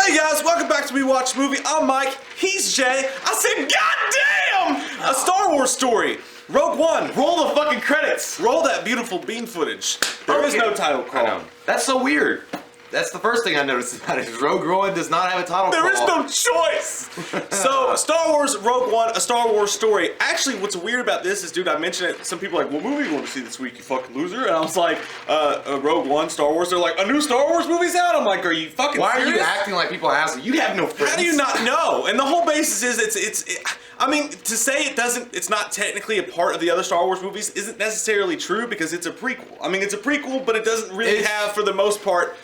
Hey guys, welcome back to We Watch Movie. I'm Mike, he's Jay. I said, God damn! A Star Wars story. Rogue One. Roll the fucking credits. Roll that beautiful bean footage. There is no title I call. know. That's so weird. That's the first thing I noticed about it. Is Rogue One does not have a title call. There is no choice. So, Star Wars Rogue One, a Star Wars story. Actually, what's weird about this is, dude, I mentioned it. Some people are like, what movie you want to see this week, you fucking loser? And I was like, Rogue One, Star Wars. They're like, a new Star Wars movie's out? I'm like, are you fucking Why serious? are you acting like people ask you? You have no friends. How do you not know? And the whole basis is I mean, to say it's not technically a part of the other Star Wars movies isn't necessarily true because it's a prequel. I mean, it's a prequel, but it doesn't really have, for the most part,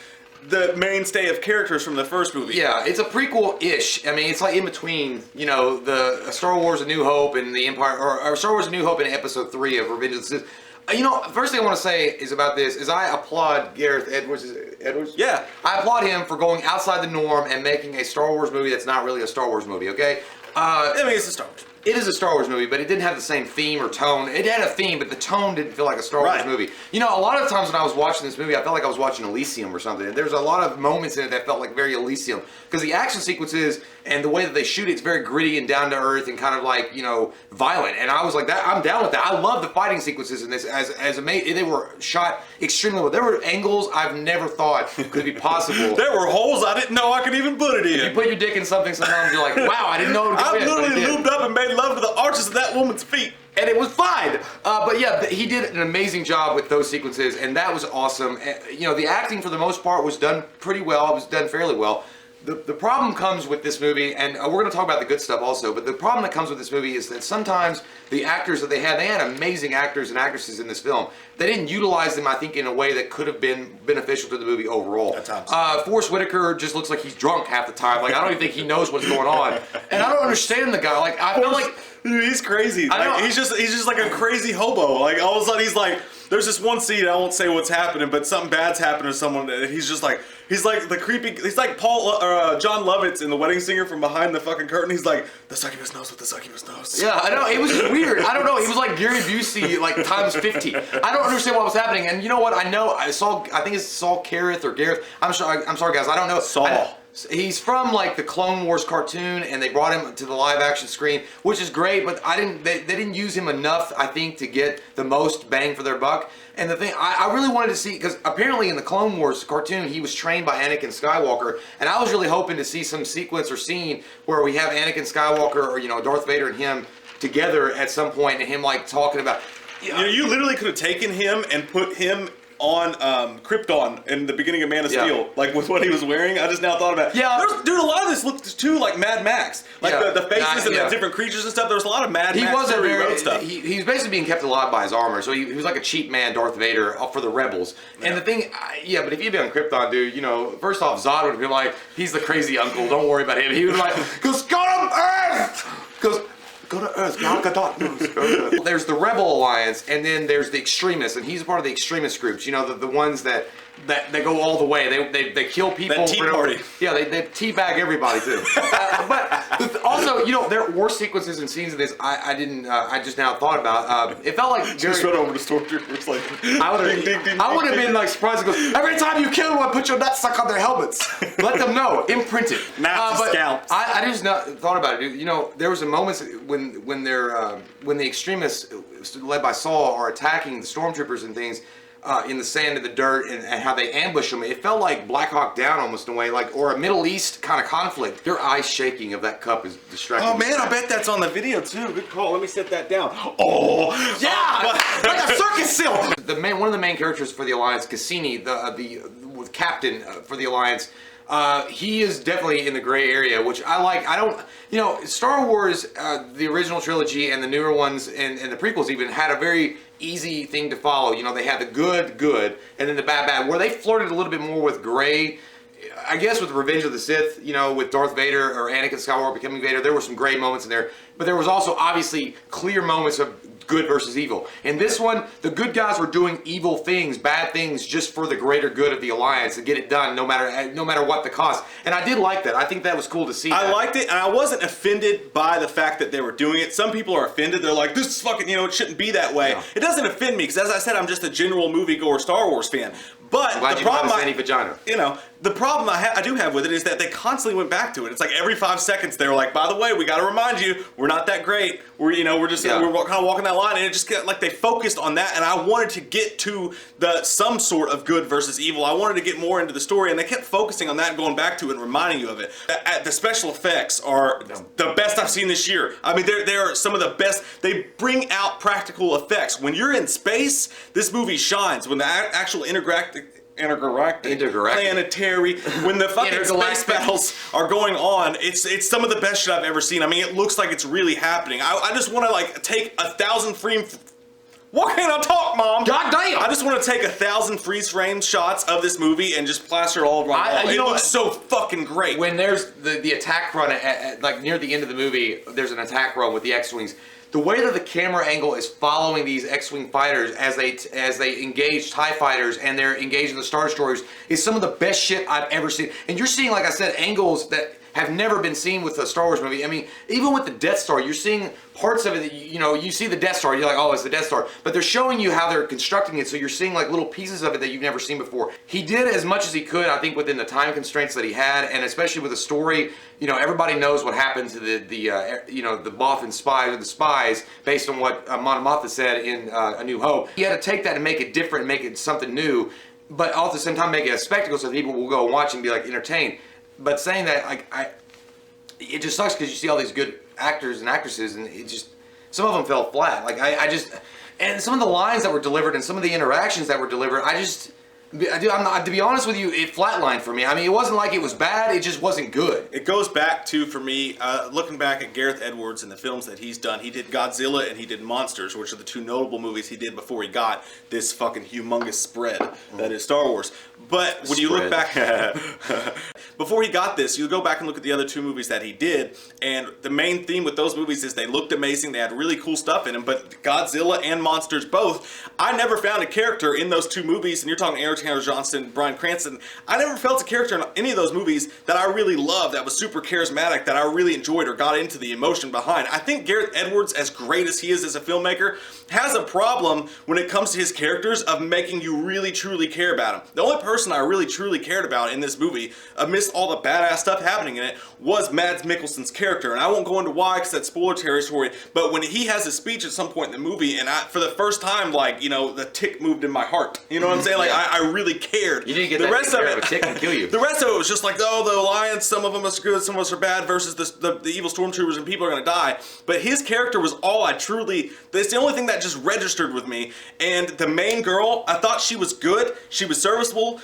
the mainstay of characters from the first movie. Yeah, it's a prequel-ish. I mean, it's like in between, you know, the Star Wars: A New Hope and the Empire, or Star Wars: A New Hope and Episode 3 of Revenge of the Sith. You know, first thing I want to say is about this is I applaud Gareth Edwards. Yeah. I applaud him for going outside the norm and making a Star Wars movie that's not really a Star Wars movie. Okay. I mean, it's a Star Wars. It is a Star Wars movie, but it didn't have the same theme or tone. It had a theme, but the tone didn't feel like a Star Wars movie. You know, a lot of times when I was watching this movie, I felt like I was watching Elysium or something. And there's a lot of moments in it that felt like very Elysium. Because the action sequences and the way that they shoot it's very gritty and down to earth and kind of like, you know, violent. And I was like, I'm down with that. I love the fighting sequences in this as amazing. They were shot extremely well. There were angles I've never thought could be possible. There were holes I didn't know I could even put it in. You put your dick in something, sometimes you're like, wow, I didn't know it would go I in, but it literally did. lubed up and made love to the arches of that woman's feet. And it was fine. But yeah, he did an amazing job with those sequences, and that was awesome. You know, the acting for the most part was done pretty well. It was done fairly well. The problem comes with this movie, and we're going to talk about the good stuff also, but the problem that comes with this movie is that sometimes the actors that they had amazing actors and actresses in this film. They didn't utilize them, I think, in a way that could have been beneficial to the movie overall. At times. Forrest Whitaker just looks like he's drunk half the time. Like, I don't even think he knows what's going on. And I don't understand the guy. Like, I feel like... Dude, he's crazy. I know. Like, he's just like a crazy hobo. Like, all of a sudden he's like, there's this one scene, I won't say what's happening, but something bad's happened to someone, and he's like the creepy, he's like John Lovitz in The Wedding Singer from behind the fucking curtain. He's like, the succubus knows what the succubus knows. Yeah, I know. It was just weird. I don't know. He was like Gary Busey, like times 50. I don't understand what was happening. And you know what? I think it's Saul Careth or Gareth. I'm sorry, guys. I don't know. Saul. He's from like the Clone Wars cartoon, and they brought him to the live action screen, which is great. But they didn't use him enough, I think, to get the most bang for their buck. And the thing I really wanted to see, because apparently in the Clone Wars cartoon he was trained by Anakin Skywalker, and I was really hoping to see some sequence or scene where we have Anakin Skywalker or Darth Vader and him together at some point, and him like talking about. You literally could have taken him and put him on Krypton in the beginning of Man of Steel, like with what he was wearing. I just now thought about it. Yeah. Dude, a lot of this looked too like Mad Max. Like the faces and the different creatures and stuff. There was a lot of Mad Max. He wasn't very stuff. He was basically being kept alive by his armor, so he was like a cheap man, Darth Vader, for the rebels. Yeah. And the thing, but if he'd been on Krypton, dude, first off, Zod would have been like, he's the crazy uncle, don't worry about him. He was like, goes, go to Earth! Goes, go to Earth, Gal Gadot. There's the Rebel Alliance, and then there's the extremists, and he's a part of the extremist groups. The ones that go all the way. They kill people. That tea party. Yeah, they teabag everybody too. But also, there were sequences and scenes of this I just now thought about. It felt like just went over to Stormtroopers like I would have been like surprised. Goes, every time you kill one, put your nutsack on their helmets. Let them know, imprint it. Nazi scalps. I just thought about it, dude. There was a moment when the extremists led by Saul are attacking the stormtroopers and things. In the sand and the dirt and how they ambush them. It felt like Black Hawk Down almost in a way, or a Middle East kind of conflict. Their eye shaking of that cup is distracting. Oh man, I bet that's on the video too. Good call. Let me set that down. Oh yeah, like a circus seal. One of the main characters for the Alliance, Cassini, the captain for the Alliance. He is definitely in the gray area, which I like. I don't, Star Wars, the original trilogy and the newer ones and the prequels even had a very easy thing to follow. They had the good, and then the bad. Where they flirted a little bit more with gray, I guess with Revenge of the Sith, with Darth Vader or Anakin Skywalker becoming Vader, there were some gray moments in there. But there was also obviously clear moments of good versus evil. In this one, the good guys were doing evil things, bad things, just for the greater good of the Alliance to get it done, no matter what the cost. And I did like that. I think that was cool to see. I liked it, and I wasn't offended by the fact that they were doing it. Some people are offended. They're like, "This is fucking, it shouldn't be that way." No. It doesn't offend me because, as I said, I'm just a general moviegoer Star Wars fan. But the problem, vagina. the problem I do have with it is that they constantly went back to it. It's like every 5 seconds they were like, by the way, we got to remind you, we're not that great. We're just we're kind of walking that line, and it just got like they focused on that. And I wanted to get to some sort of good versus evil. I wanted to get more into the story, and they kept focusing on that and going back to it and reminding you of it. The special effects are the best I've seen this year. I mean, they are some of the best. They bring out practical effects. When you're in space, this movie shines. When the actual intergalactic planetary, when the fucking space battles are going on, it's some of the best shit I've ever seen. I mean, it looks like it's really happening. I just want to like take 1,000 frames. Why can't I talk, Mom? God damn! I just want to take 1,000 freeze frame shots of this movie and just plaster it all over my wall. It looks so fucking great. When there's the attack run at like near the end of the movie, there's an attack run with the X-wings. The way that the camera angle is following these X-wing fighters as they engage TIE fighters and they're engaging the Star Destroyers is some of the best shit I've ever seen. And you're seeing, like I said, angles that have never been seen with a Star Wars movie. I mean, even with the Death Star, you're seeing parts of it that, you see the Death Star, you're like, oh, it's the Death Star. But they're showing you how they're constructing it, so you're seeing like little pieces of it that you've never seen before. He did as much as he could, I think, within the time constraints that he had, and especially with the story. Everybody knows what happened to the Bothan spies, or the spies, based on what Mon Mothma said in A New Hope. He had to take that and make it different, make it something new, but all at the same time make it a spectacle so people will go and watch and be like entertained. But saying that, it just sucks because you see all these good actors and actresses, and it just, some of them fell flat. And some of the lines that were delivered and some of the interactions that were delivered, to be honest with you, it flatlined for me. I mean, it wasn't like it was bad, it just wasn't good. It goes back to, for me, looking back at Gareth Edwards and the films that he's done. He did Godzilla and he did Monsters, which are the two notable movies he did before he got this fucking humongous spread that is Star Wars. But when you look back, before he got this, you go back and look at the other two movies that he did, and the main theme with those movies is they looked amazing, they had really cool stuff in them, but Godzilla and Monsters both, I never found a character in those two movies, and you're talking Aaron Taylor Johnson, Bryan Cranston, I never felt a character in any of those movies that I really loved, that was super charismatic, that I really enjoyed or got into the emotion behind. I think Gareth Edwards, as great as he is as a filmmaker, has a problem when it comes to his characters of making you really truly care about him. The only person I really truly cared about in this movie, amidst all the badass stuff happening in it, was Mads Mikkelsen's character. And I won't go into why, because that's spoiler territory, but when he has a speech at some point in the movie, and for the first time, the tick moved in my heart. You know what I'm saying? I really cared. You didn't get the that rest of it, a tick can kill you. The rest of it was just like, oh, the Alliance, some of them are good, some of us are bad, versus the evil stormtroopers, and people are going to die. But his character was all that's the only thing that just registered with me. And the main girl, I thought she was good, she was serviceable.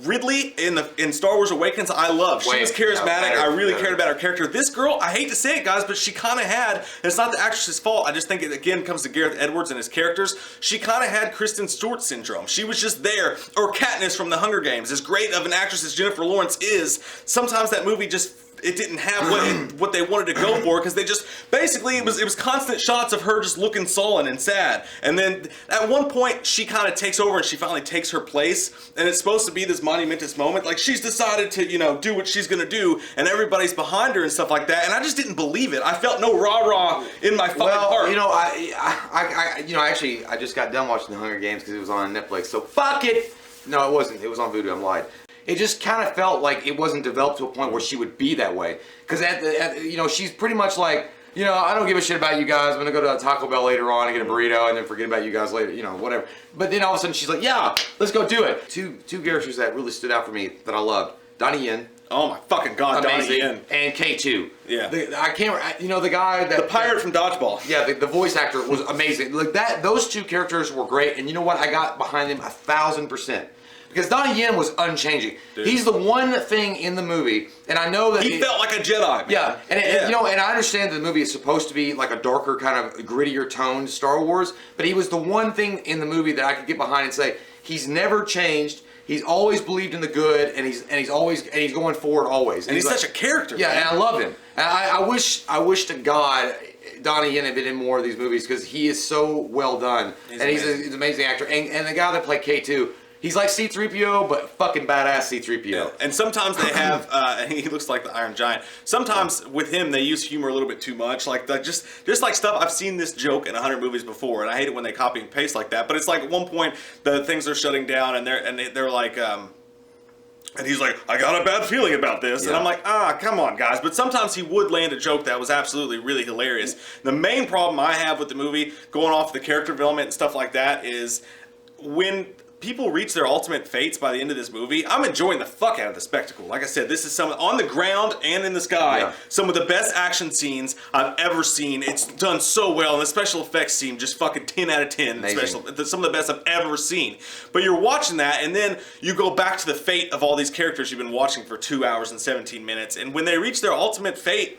Ridley in Star Wars Awakens, I love. She was charismatic. I really cared about her character. This girl, I hate to say it, guys, but she kind of had, and it's not the actress's fault, I just think it again comes to Gareth Edwards and his characters, she kind of had Kristen Stewart syndrome. She was just there. Or Katniss from The Hunger Games. As great of an actress as Jennifer Lawrence is, sometimes that movie just, it didn't have what they wanted to go for, because they just basically it was constant shots of her just looking sullen and sad, and then at one point she kind of takes over and she finally takes her place, and it's supposed to be this monumentous moment, like she's decided to do what she's gonna do, and everybody's behind her and stuff like that, and I just didn't believe it. I felt no rah-rah in my fucking heart. I just got done watching The Hunger Games because it was on Netflix, so fuck it. No, it wasn't. It was on Vudu. I'm lying. It just kind of felt like it wasn't developed to a point where she would be that way. Because she's pretty much like, I don't give a shit about you guys. I'm gonna go to Taco Bell later on and get a burrito, and then forget about you guys later. Whatever. But then all of a sudden she's like, yeah, let's go do it. Two characters that really stood out for me that I loved: Donnie Yen. Oh my fucking god, amazing. Donnie Yen. And K2. Yeah. The guy that... The pirate from Dodgeball. Yeah, the voice actor was amazing. Those two characters were great, and you know what? I got behind them 1,000%. Because Donnie Yen was unchanging. Dude. He's the one thing in the movie, and I know that he felt like a Jedi. Man. Yeah, and I understand that the movie is supposed to be like a darker, kind of grittier toned Star Wars, but he was the one thing in the movie that I could get behind and say he's never changed. He's always believed in the good, and he's going forward always. And he's such a character. Yeah, man. And I love him. And I wish to God Donnie Yen had been in more of these movies, because he is so well done, he's an amazing actor. And the guy that played K2. He's like C-3PO, but fucking badass C-3PO. Yeah. And sometimes they have, he looks like the Iron Giant. Sometimes with him, they use humor a little bit too much. Just like stuff, I've seen this joke in 100 movies before, and I hate it when they copy and paste like that. But it's like at one point, the things are shutting down, and they're like, And he's like, I got a bad feeling about this. Yeah. And I'm like, come on, guys. But sometimes he would land a joke that was absolutely really hilarious. The main problem I have with the movie, going off the character development and stuff like that, is when people reach their ultimate fates by the end of this movie, I'm enjoying the fuck out of the spectacle. Like I said, this is some on the ground and in the sky, some of the best action scenes I've ever seen. It's done so well, and the special effects scene just fucking 10 out of 10. Some of the best I've ever seen. But you're watching that, and then you go back to the fate of all these characters you've been watching for 2 hours and 17 minutes, and when they reach their ultimate fate,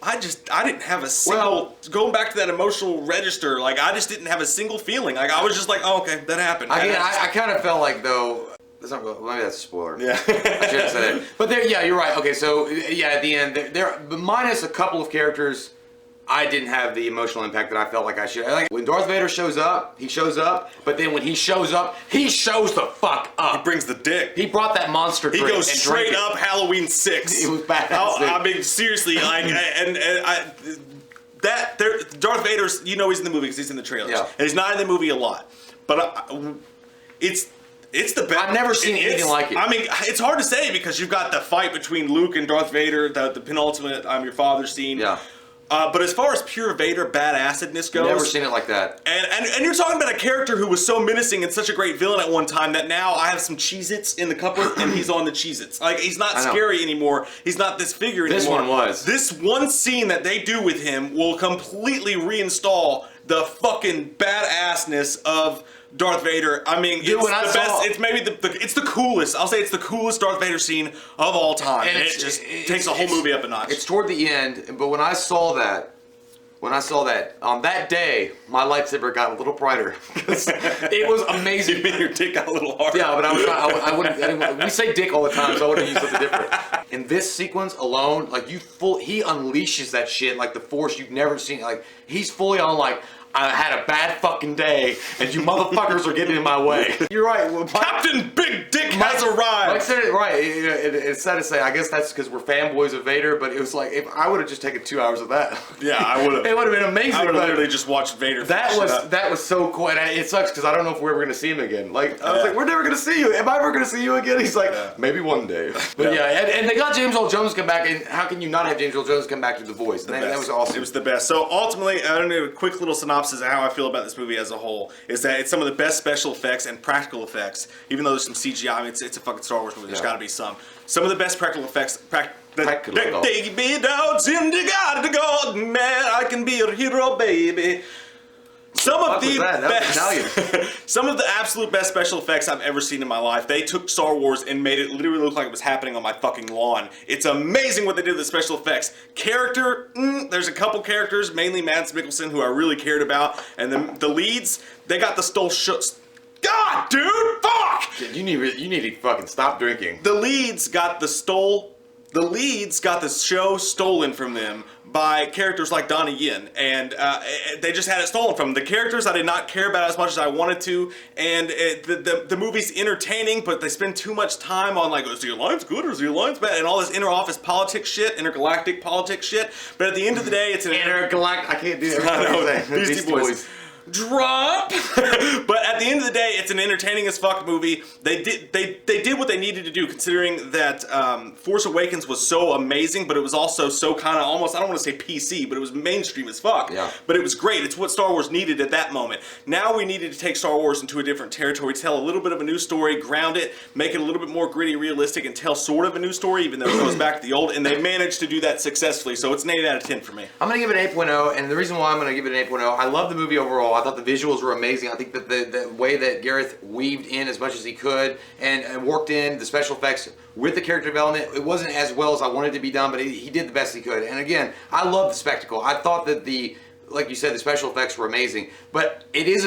I didn't have a single, going back to that emotional register, like, I just didn't have a single feeling. Like, I was just like, oh, okay, that happened. I kind of felt like, though, maybe that's a spoiler. Yeah. I should have said it. But there, yeah, you're right. Okay, so, yeah, at the end, there minus a couple of characters, I didn't have the emotional impact that I felt like I should. Like, when Darth Vader shows up, he shows up, but then when he shows up, he shows the fuck up. He brings the dick. He brought that monster drink. He goes straight up Halloween 6. It was badass. I mean, seriously, like, Darth Vader's, you know, he's in the movie because he's in the trailers. Yeah. And he's not in the movie a lot. But it's the best. I've never seen anything like it. I mean, it's hard to say because you've got the fight between Luke and Darth Vader, the penultimate I'm your father scene. Yeah. But as far as pure Vader badassedness goes, Never seen it like that. And you're talking about a character who was so menacing and such a great villain at one time that now I have some Cheez-Its in the cupboard and he's on the Cheez-Its. Like, he's not scary anymore. He's not this figure anymore. This one was. This one scene that they do with him will completely reinstall the fucking badassness of Darth Vader. I mean, Dude, it's the best. It's maybe it's the coolest. I'll say it's the coolest Darth Vader scene of all time. And it just takes the whole movie up a notch. It's toward the end, but when I saw that on that day, my lightsaber got a little brighter. It was amazing. You mean your dick got a little harder? Yeah, but I wouldn't. We say dick all the time, so I wouldn't use something different. In this sequence alone, like he unleashes that shit like the Force you've never seen. Like he's fully on like, I had a bad fucking day, and you motherfuckers are getting in my way. You're right. Well, Captain Big Dick has arrived. Mike said it right. It's sad to say. I guess that's because we're fanboys of Vader, but it was like if I would have just taken 2 hours of that. Yeah, I would have. It would have been amazing. I would have literally just watched Vader. That was so cool, and it sucks because I don't know if we're ever gonna see him again. Like I was like, we're never gonna see you. Am I ever gonna see you again? He's like, maybe one day. But and they got James Earl Jones come back, and how can you not have James Earl Jones come back to the voice? That was awesome. It was the best. So ultimately, I don't know. A quick little synopsis of how I feel about this movie as a whole is that it's some of the best special effects and practical effects. Even though there's some CGI, I mean, it's a fucking Star Wars movie. There's got to be some. Some of the best practical effects. Take me down, Cindy, got to go, man. I can be your hero, baby. Some of the best, some of the absolute best special effects I've ever seen in my life. They took Star Wars and made it literally look like it was happening on my fucking lawn. It's amazing what they did with the special effects. Character, there's a couple characters, mainly Mads Mikkelsen, who I really cared about, and the leads, they got the God, dude, fuck! You need to fucking stop drinking. The leads got the show stolen from them by characters like Donnie Yen, and they just had it stolen from them. The characters I did not care about as much as I wanted to, and the movie's entertaining, but they spend too much time on like, is the alliance good or is the alliance bad, and all this inter-office politics shit, intergalactic politics shit. But at the end of the day, it's an intergalactic. I can't do that. I know, Beastie Boys. Drop. But at the end of the day, it's an entertaining as fuck movie. They did what they needed to do, considering that Force Awakens was so amazing, but it was also so kind of almost, I don't want to say PC, but it was mainstream as fuck. Yeah. But it was great. It's what Star Wars needed at that moment. Now we needed to take Star Wars into a different territory, tell a little bit of a new story, ground it, make it a little bit more gritty, realistic, and tell sort of a new story, even though it goes back to the old. And they managed to do that successfully. So it's an 8 out of 10 for me. I'm gonna give it an 8.0, and the reason why I'm gonna give it an 8.0, I love the movie overall. I thought the visuals were amazing. I think that the way that Gareth weaved in as much as he could and worked in the special effects with the character development, it wasn't as well as I wanted it to be done, but he did the best he could. And again, I love the spectacle. I thought that like you said, the special effects were amazing, but it is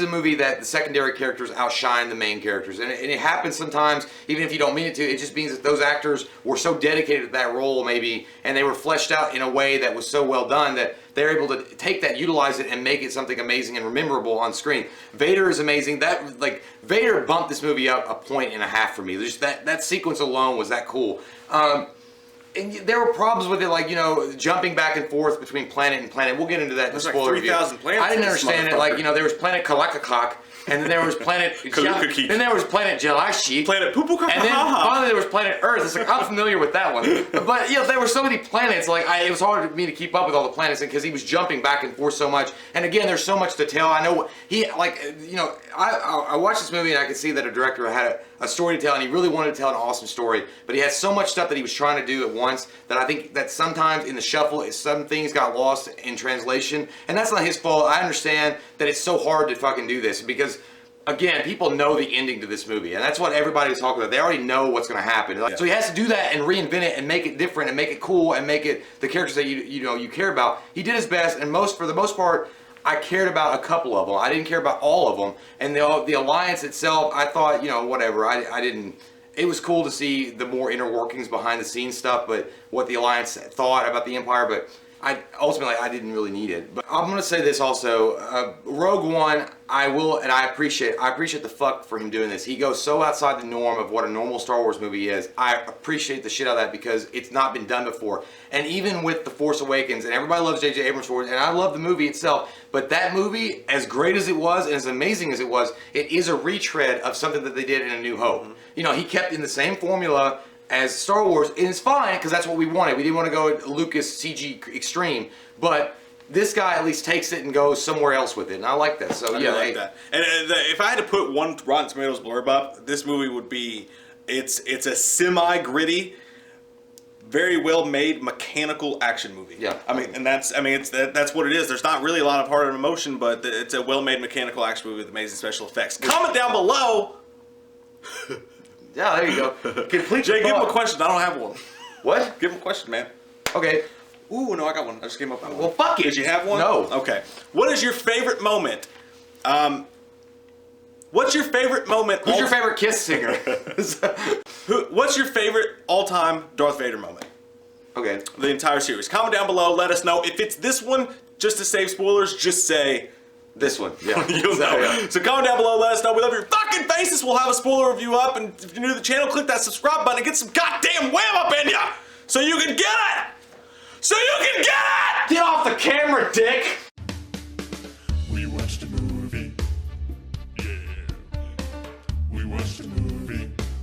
a movie that the secondary characters outshine the main characters, and it happens sometimes, even if you don't mean it to. It just means that those actors were so dedicated to that role, maybe, and they were fleshed out in a way that was so well done that they're able to take that, utilize it, and make it something amazing and memorable on screen. Vader is amazing. Vader bumped this movie up 1.5 points for me. Just that sequence alone was that cool. And there were problems with it, like, you know, jumping back and forth between planet and planet. We'll get into that in the There's like spoiler review. 3,000 planets I didn't in this understand it. Like, motherfucker. you know, there was planet Kalakakak, and then there was planet Kalukaki. then there was planet Jalashi. Planet Poo Poo And then finally there was planet Earth. It's like, I'm familiar with that one. But, you know, there were so many planets, like, it was hard for me to keep up with all the planets because he was jumping back and forth so much. And again, there's so much to tell. I know he, like, you know, I watched this movie and I could see that a director had a story to tell, and he really wanted to tell an awesome story. But he had so much stuff that he was trying to do at once that I think that sometimes in the shuffle, some things got lost in translation. And that's not his fault. I understand that it's so hard to fucking do this because, again, people know the ending to this movie, and that's what everybody's talking about. They already know what's going to happen. Like, so he has to do that and reinvent it and make it different and make it cool and make it the characters that you care about. He did his best, and for the most part, I cared about a couple of them. I didn't care about all of them. And the alliance itself, I thought, you know, whatever. I didn't. It was cool to see the more inner workings behind the scenes stuff, but what the alliance thought about the Empire, but. Ultimately I didn't really need it. But I'm gonna say this also, Rogue One, I appreciate the fuck for him doing this. He goes so outside the norm of what a normal Star Wars movie is. I appreciate the shit out of that because it's not been done before. And even with The Force Awakens, and everybody loves J.J. Abrams for it, and I love the movie itself, but that movie, as great as it was and as amazing as it was, it is a retread of something that they did in A New Hope. Mm-hmm. You know, he kept in the same formula as Star Wars, and it's fine because that's what we wanted. We didn't want to go Lucas CG extreme, but this guy at least takes it and goes somewhere else with it, and I like that. So yeah, I like that. And if I had to put one Rotten Tomatoes blurb up, this movie would be it's a semi-gritty, very well made mechanical action movie. Yeah, I mean, and that's what it is. There's not really a lot of heart and emotion, but it's a well made mechanical action movie with amazing special effects. Comment down below. Yeah, there you go. Complete. Jay, give him a question. I don't have one. What? Give him a question, man. Okay. Ooh, no, I got one. I just came up with one. Well, fuck it. Did you have one? No. Okay. What is your favorite moment? What's your favorite moment? Who's your favorite Kiss singer? What's your favorite all-time Darth Vader moment? Okay. The entire series. Comment down below. Let us know. If it's this one, just to save spoilers, just say... This one, yeah. You'll know. Yeah. So comment down below, let us know. We love your fucking faces. We'll have a spoiler review up, and if you're new to the channel, click that subscribe button and get some goddamn wham up in ya, so you can get it. So you can get it. Get off the camera, dick.